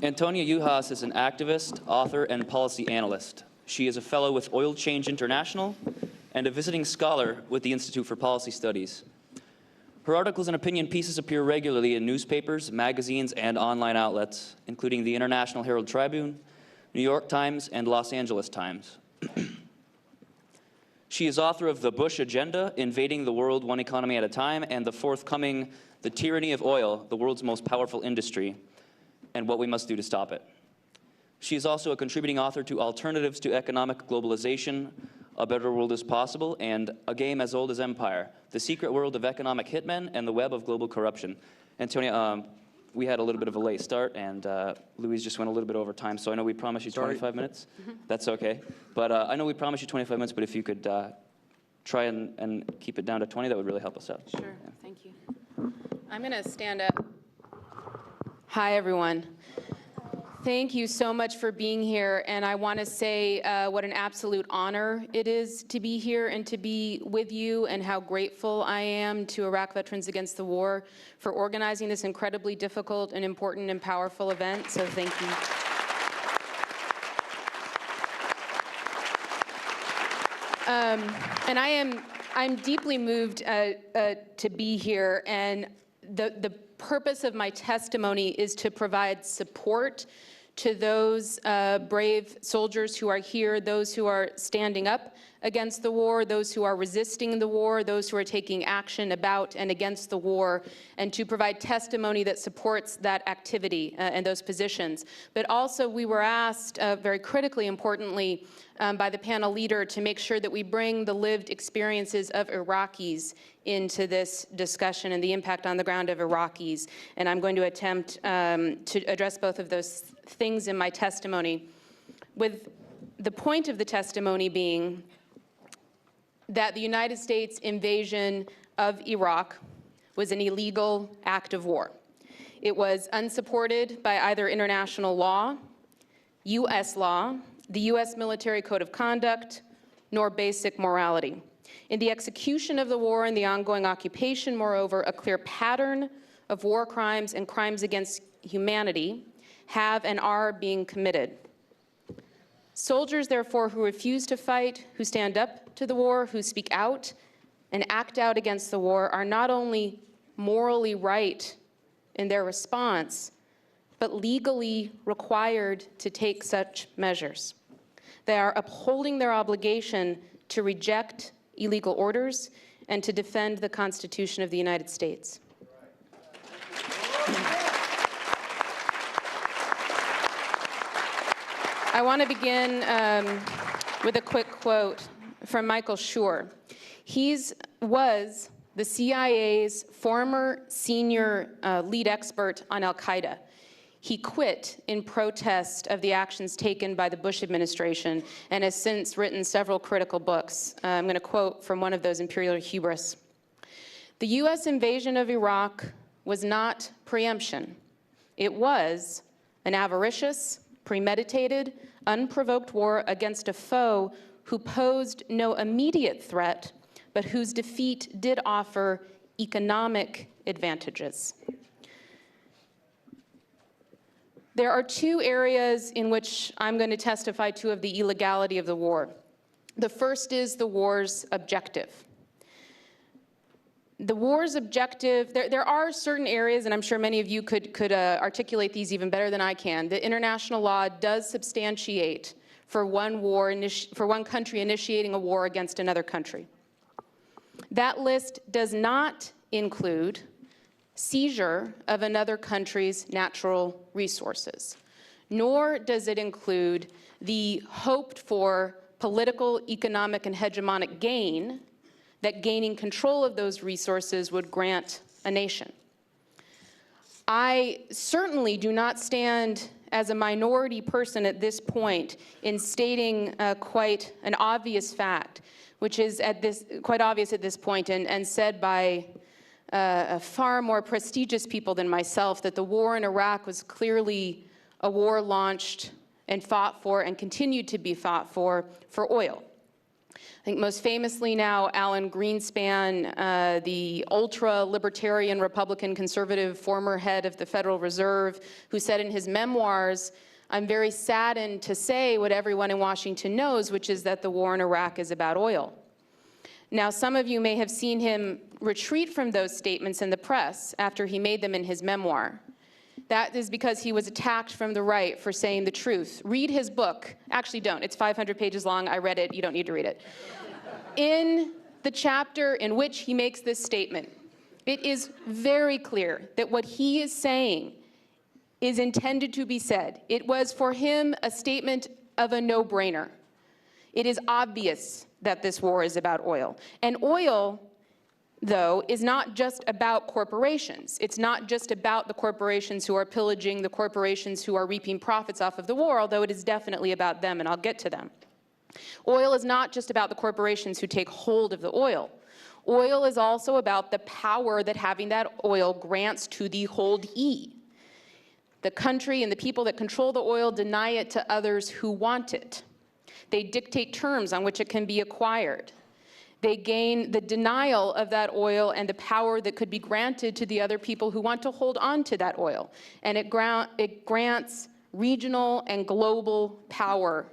Antonia Juhasz is an activist, author, and policy analyst. She is a fellow with Oil Change International and a visiting scholar with the Institute for Policy Studies. Her articles and opinion pieces appear regularly in newspapers, magazines, and online outlets, including the International Herald Tribune, New York Times, and Los Angeles Times. She is author of The Bush Agenda, Invading the World One Economy at a Time, and the forthcoming The Tyranny of Oil, the World's Most Powerful Industry, and What We Must Do to Stop It. She is also a contributing author to Alternatives to Economic Globalization, A Better World is Possible, and A Game as Old as Empire, The Secret World of Economic Hitmen and the Web of Global Corruption. Antonia, we had a little bit of a late start, and Louise just went a little bit over time, so I know we promised you 25 minutes. That's okay. But I know we promised you 25 minutes, but if you could try and keep it down to 20, that would really help us out. Sure, yeah. Thank you. I'm going to stand up. Hi, everyone. Thank you so much for being here, and I want to say what an absolute honor it is to be here and to be with you, and how grateful I am to Iraq Veterans Against the War for organizing this incredibly difficult and important and powerful event, so thank you. And I'm deeply moved to be here, and the purpose of my testimony is to provide support to those brave soldiers who are here, those who are standing up against the war, those who are resisting the war, those who are taking action about and against the war, and to provide testimony that supports that activity and those positions. But also we were asked, very critically importantly, by the panel leader to make sure that we bring the lived experiences of Iraqis into this discussion and the impact on the ground of Iraqis. And I'm going to attempt to address both of those things in my testimony, with the point of the testimony being that the United States invasion of Iraq was an illegal act of war. It was unsupported by either international law, U.S. law, the U.S. Military Code of Conduct, nor basic morality. In the execution of the war and the ongoing occupation, moreover, a clear pattern of war crimes and crimes against humanity have and are being committed. Soldiers, therefore, who refuse to fight, who stand up to the war, who speak out and act out against the war, are not only morally right in their response, but legally required to take such measures. They are upholding their obligation to reject illegal orders and to defend the Constitution of the United States. I want to begin with a quick quote from Michael Schur. He was the CIA's former senior lead expert on al-Qaeda. He quit in protest of the actions taken by the Bush administration and has since written several critical books. I'm going to quote from one of those, Imperial Hubris. "The U.S. invasion of Iraq was not preemption. It was an avaricious, premeditated, unprovoked war against a foe who posed no immediate threat, but whose defeat did offer economic advantages." There are two areas in which I'm going to testify to of the illegality of the war. The first is the war's objective. The war's objective, there are certain areas, and I'm sure many of you could articulate these even better than I can. The international law does substantiate for one country initiating a war against another country. That list does not include seizure of another country's natural resources, nor does it include the hoped-for political, economic, and hegemonic gain that gaining control of those resources would grant a nation. I certainly do not stand as a minority person at this point in stating quite an obvious fact, which is quite obvious at this point and said by far more prestigious people than myself, that the war in Iraq was clearly a war launched and fought for and continued to be fought for oil. I think most famously now, Alan Greenspan, the ultra-libertarian Republican conservative former head of the Federal Reserve, who said in his memoirs, "I'm very saddened to say what everyone in Washington knows, which is that the war in Iraq is about oil." Now, some of you may have seen him retreat from those statements in the press after he made them in his memoir. That is because he was attacked from the right for saying the truth. Read his book. Actually, don't. It's 500 pages long. I read it. You don't need to read it. In the chapter in which he makes this statement, it is very clear that what he is saying is intended to be said. It was for him a statement of a no-brainer. It is obvious that this war is about oil. And oil, though, is not just about corporations. It's not just about the corporations who are pillaging, the corporations who are reaping profits off of the war, although it is definitely about them, and I'll get to them. Oil is not just about the corporations who take hold of the oil. Oil is also about the power that having that oil grants to the holdee. The country and the people that control the oil deny it to others who want it. They dictate terms on which it can be acquired. They gain the denial of that oil and the power that could be granted to the other people who want to hold on to that oil. And it grants regional and global power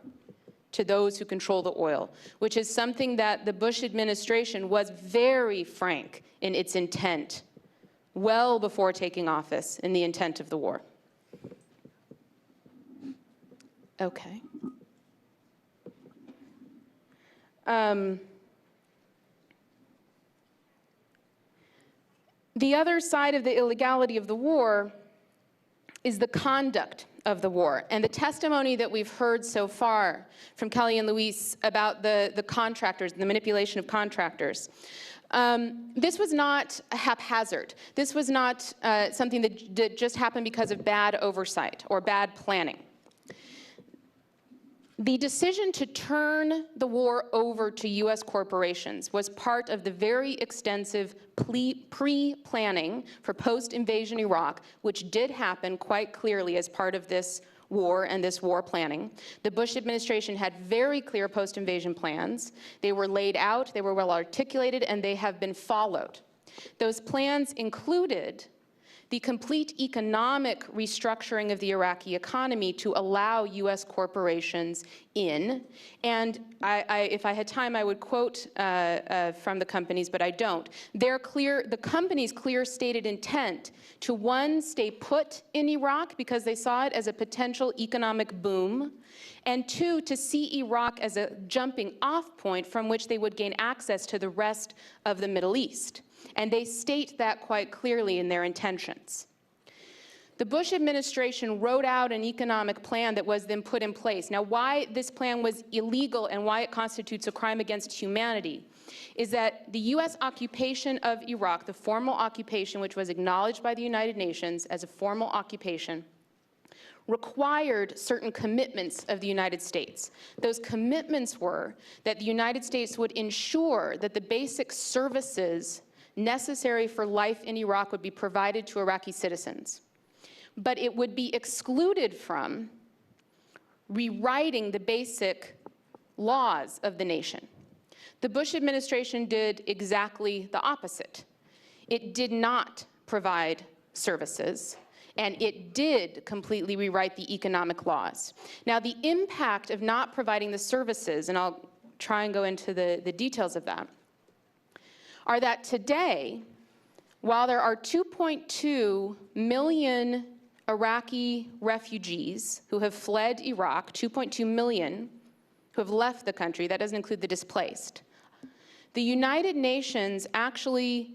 to those who control the oil, which is something that the Bush administration was very frank in its intent well before taking office in the intent of the war. Okay. The other side of the illegality of the war is the conduct of the war. And the testimony that we've heard so far from Kelly and Luis about the contractors, the manipulation of contractors, this was not haphazard. This was not something that just happened because of bad oversight or bad planning. The decision to turn the war over to US corporations was part of the very extensive pre-planning for post-invasion Iraq, which did happen quite clearly as part of this war and this war planning. The Bush administration had very clear post-invasion plans. They were laid out, they were well articulated, and they have been followed. Those plans included the complete economic restructuring of the Iraqi economy to allow US corporations in. And if I had time, I would quote from the companies, but I don't. The companies' clear stated intent to, one, stay put in Iraq because they saw it as a potential economic boom, and two, to see Iraq as a jumping off point from which they would gain access to the rest of the Middle East. And they state that quite clearly in their intentions. The Bush administration wrote out an economic plan that was then put in place. Now, why this plan was illegal and why it constitutes a crime against humanity is that the US occupation of Iraq, the formal occupation which was acknowledged by the United Nations as a formal occupation, required certain commitments of the United States. Those commitments were that the United States would ensure that the basic services necessary for life in Iraq would be provided to Iraqi citizens. But it would be excluded from rewriting the basic laws of the nation. The Bush administration did exactly the opposite. It did not provide services, and it did completely rewrite the economic laws. Now, the impact of not providing the services, and I'll try and go into the details of that, are that today, while there are 2.2 million Iraqi refugees who have fled Iraq, 2.2 million who have left the country, that doesn't include the displaced, the United Nations actually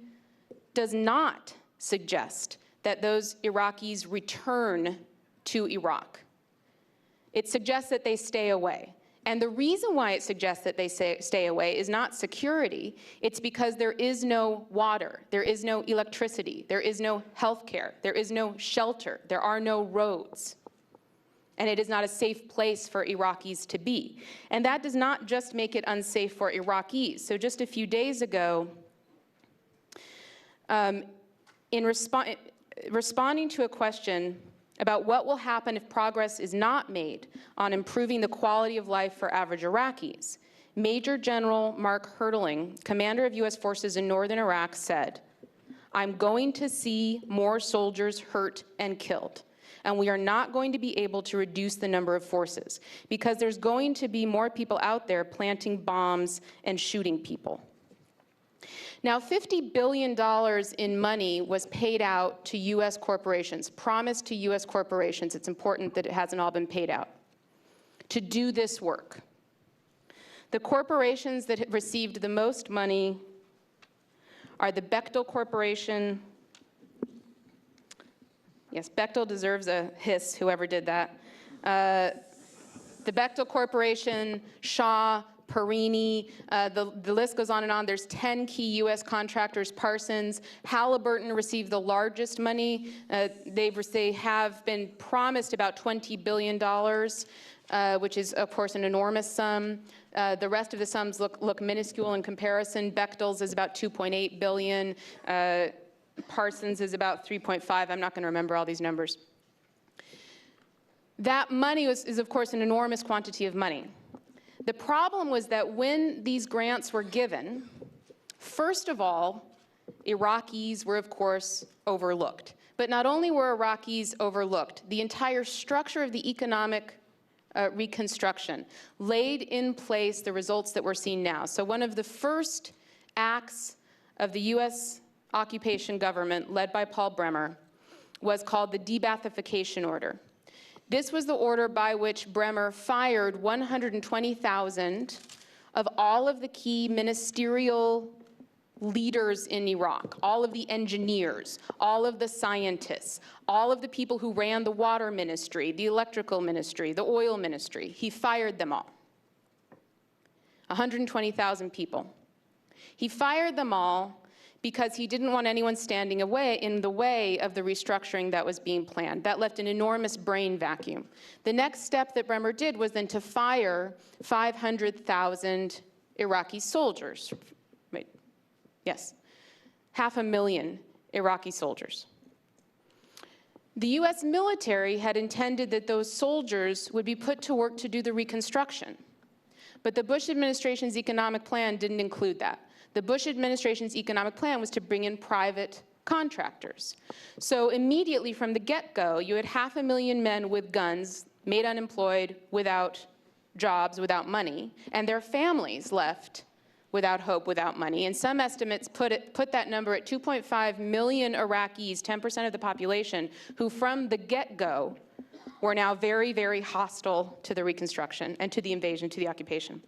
does not suggest that those Iraqis return to Iraq. It suggests that they stay away. And the reason why it suggests that they stay away is not security. It's because there is no water, there is no electricity, there is no health care, there is no shelter, there are no roads. And it is not a safe place for Iraqis to be. And that does not just make it unsafe for Iraqis. So just a few days ago, in responding to a question about what will happen if progress is not made on improving the quality of life for average Iraqis, Major General Mark Hertling, commander of US forces in northern Iraq, said, "I'm going to see more soldiers hurt and killed. And we are not going to be able to reduce the number of forces because there's going to be more people out there planting bombs and shooting people." Now, $50 billion in money was paid out to US corporations, promised to US corporations. It's important that it hasn't all been paid out, to do this work. The corporations that have received the most money are the Bechtel Corporation. Yes, Bechtel deserves a hiss, whoever did that. The Bechtel Corporation, Shaw, Perini, the list goes on and on. There's 10 key US contractors, Parsons. Halliburton received the largest money. They have been promised about $20 billion, which is, of course, an enormous sum. The rest of the sums look minuscule in comparison. Bechtel's is about $2.8 billion. Parsons is about 3.5. I'm not going to remember all these numbers. That money is, of course, an enormous quantity of money. The problem was that when these grants were given, first of all, Iraqis were, of course, overlooked. But not only were Iraqis overlooked, the entire structure of the economic reconstruction laid in place the results that we're seeing now. So one of the first acts of the US occupation government, led by Paul Bremer, was called the De-Baathification Order. This was the order by which Bremer fired 120,000 of all of the key ministerial leaders in Iraq, all of the engineers, all of the scientists, all of the people who ran the water ministry, the electrical ministry, the oil ministry. He fired them all. 120,000 people. He fired them all because he didn't want anyone standing in the way of the restructuring that was being planned. That left an enormous brain vacuum. The next step that Bremer did was then to fire 500,000 Iraqi soldiers. Wait, yes, 500,000 Iraqi soldiers. The US military had intended that those soldiers would be put to work to do the reconstruction. But the Bush administration's economic plan didn't include that. The Bush administration's economic plan was to bring in private contractors. So immediately from the get-go, you had 500,000 men with guns, made unemployed, without jobs, without money, and their families left without hope, without money. And some estimates put that number at 2.5 million Iraqis, 10% of the population, who from the get-go were now very, very hostile to the reconstruction and to the invasion, to the occupation.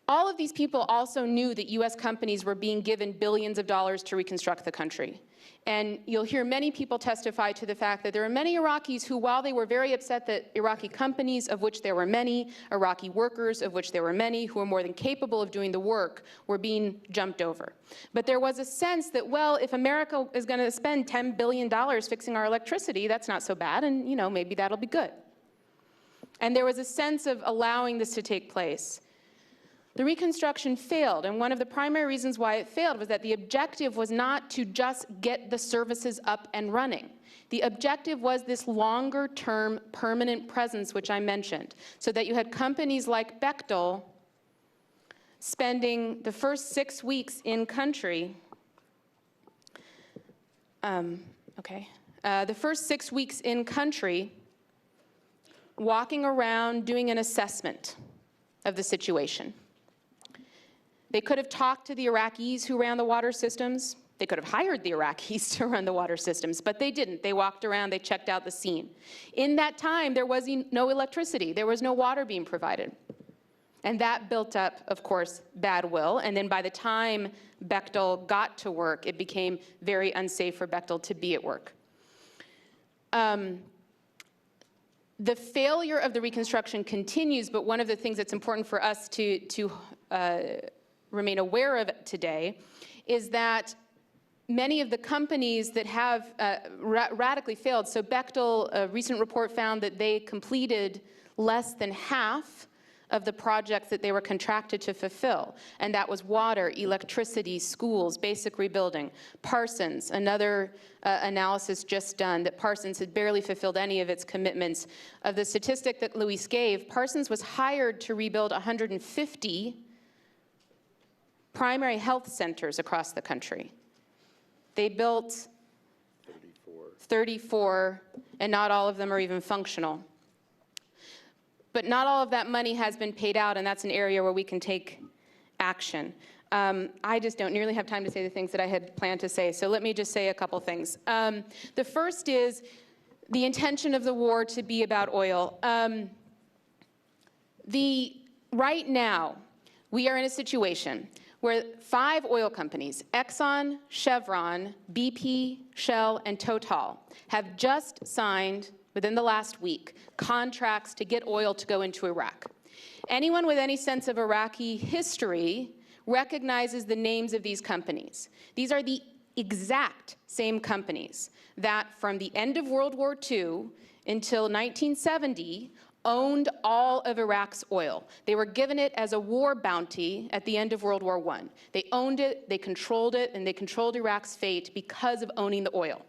All of these people also knew that US companies were being given billions of dollars to reconstruct the country. And you'll hear many people testify to the fact that there are many Iraqis who, while they were very upset that Iraqi companies, of which there were many, Iraqi workers, of which there were many, who were more than capable of doing the work, were being jumped over. But there was a sense that, well, if America is going to spend $10 billion fixing our electricity, that's not so bad, and maybe that'll be good. And there was a sense of allowing this to take place. The reconstruction failed, and one of the primary reasons why it failed was that the objective was not to just get the services up and running. The objective was this longer-term permanent presence, which I mentioned, so that you had companies like Bechtel spending the first 6 weeks in country, the first 6 weeks in country, walking around doing an assessment of the situation. They could have talked to the Iraqis who ran the water systems. They could have hired the Iraqis to run the water systems, but they didn't. They walked around, they checked out the scene. In that time, there was no electricity. There was no water being provided. And that built up, of course, bad will. And then by the time Bechtel got to work, it became very unsafe for Bechtel to be at work. The failure of the reconstruction continues, but one of the things that's important for us to remain aware of today is that many of the companies that have radically failed, so Bechtel, a recent report found that they completed less than half of the projects that they were contracted to fulfill, and that was water, electricity, schools, basic rebuilding. Parsons, another analysis just done, that Parsons had barely fulfilled any of its commitments. Of the statistic that Luis gave, Parsons was hired to rebuild 150 primary health centers across the country. They built 34, and not all of them are even functional. But not all of that money has been paid out, and that's an area where we can take action. I just don't nearly have time to say the things that I had planned to say, so let me just say a couple things. The first is the intention of the war to be about oil. Right now, we are in a situation where 5 oil companies, Exxon, Chevron, BP, Shell, and Total, have just signed, within the last week, contracts to get oil to go into Iraq. Anyone with any sense of Iraqi history recognizes the names of these companies. These are the exact same companies that, from the end of World War II until 1970, owned all of Iraq's oil. They were given it as a war bounty at the end of World War I. They owned it, they controlled it, and they controlled Iraq's fate because of owning the oil.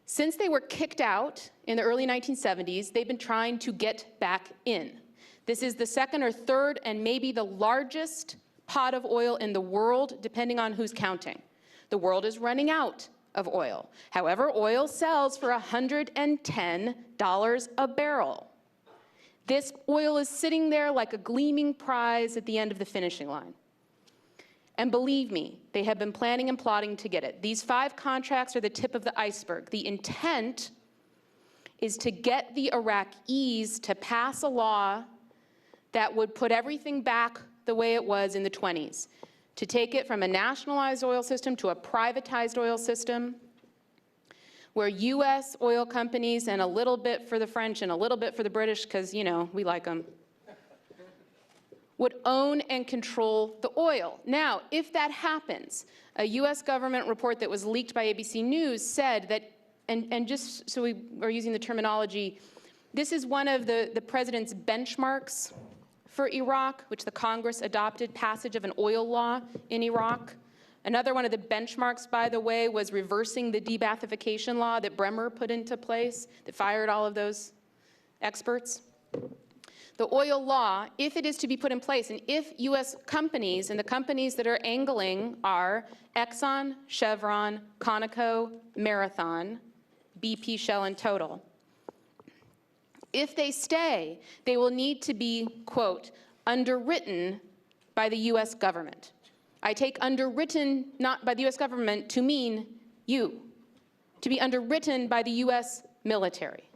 Since they were kicked out in the early 1970s, they've been trying to get back in. This is the second or third and maybe the largest pot of oil in the world, depending on who's counting. The world is running out of oil. However, oil sells for $110 a barrel. This oil is sitting there like a gleaming prize at the end of the finishing line. And believe me, they have been planning and plotting to get it. These 5 contracts are the tip of the iceberg. The intent is to get the Iraqis to pass a law that would put everything back the way it was in the 20s, to take it from a nationalized oil system to a privatized oil system, where US oil companies, and a little bit for the French and a little bit for the British, because, you know, we like them, would own and control the oil. Now, if that happens, a US government report that was leaked by ABC News said that, and just so we are using the terminology, this is one of the president's benchmarks for Iraq, which the Congress adopted, passage of an oil law in Iraq. Another one of the benchmarks, by the way, was reversing the de-Baathification law that Bremer put into place that fired all of those experts. The oil law, if it is to be put in place, and if US companies, and the companies that are angling are Exxon, Chevron, Conoco, Marathon, BP, Shell, and Total, if they stay, they will need to be, quote, underwritten by the US government. I take underwritten not by the US government to mean you, to be underwritten by the US military,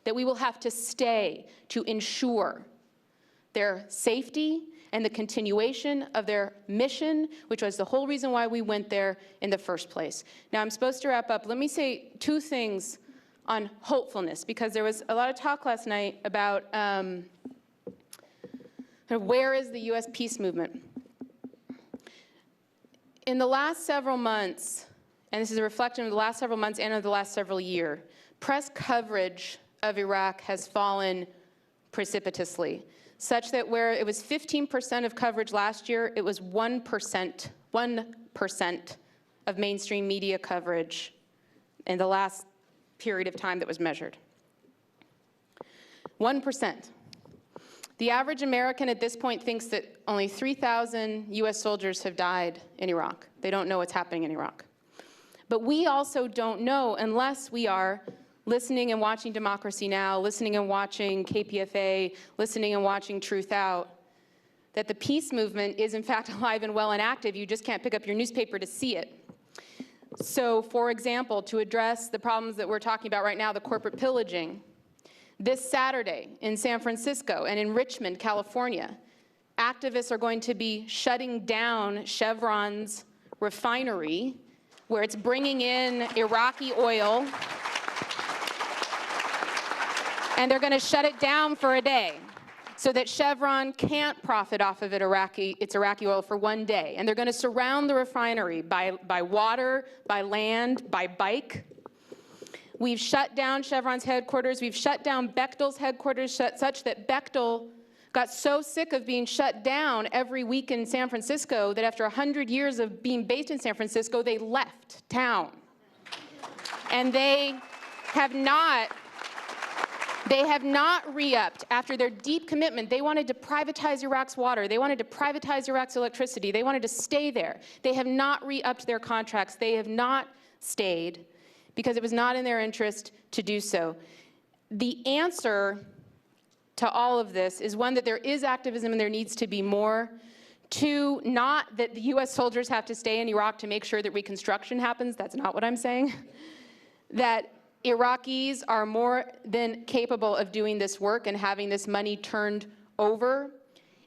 that we will have to stay to ensure their safety and the continuation of their mission, which was the whole reason why we went there in the first place. Now, I'm supposed to wrap up. Let me say 2 things on hopefulness, because there was a lot of talk last night about where is the US peace movement. In the last several months, and this is a reflection of the last several months and of the last several years, press coverage of Iraq has fallen precipitously, such that where it was 15% of coverage last year, it was 1% of mainstream media coverage in the last period of time that was measured. 1%. The average American at this point thinks that only 3,000 US soldiers have died in Iraq. They don't know what's happening in Iraq. But we also don't know, unless we are listening and watching Democracy Now!, listening and watching KPFA, listening and watching Truth Out, that the peace movement is in fact alive and well and active. You just can't pick up your newspaper to see it. So, for example, to address the problems that we're talking about right now, the corporate pillaging, this Saturday in San Francisco and in Richmond, California, activists are going to be shutting down Chevron's refinery, where it's bringing in Iraqi oil, and they're going to shut it down for a day so that Chevron can't profit off of its Iraqi oil for one day. And they're going to surround the refinery by water, by land, by bike. We've shut down Chevron's headquarters. We've shut down Bechtel's headquarters such that Bechtel got so sick of being shut down every week in San Francisco that after 100 years of being based in San Francisco, they left town. And they have not re-upped after their deep commitment. They wanted to privatize Iraq's water. They wanted to privatize Iraq's electricity. They wanted to stay there. They have not re-upped their contracts. They have not stayed because it was not in their interest to do so. The answer to all of this is, one, that there is activism and there needs to be more. Two, not that the US soldiers have to stay in Iraq to make sure that reconstruction happens. That's not what I'm saying. That Iraqis are more than capable of doing this work and having this money turned over,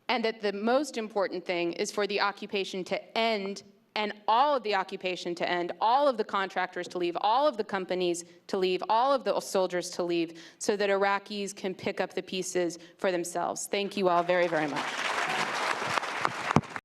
and that the most important thing is for the occupation to end, and all of the occupation to end, all of the contractors to leave, all of the companies to leave, all of the soldiers to leave, so that Iraqis can pick up the pieces for themselves. Thank you all very, very much.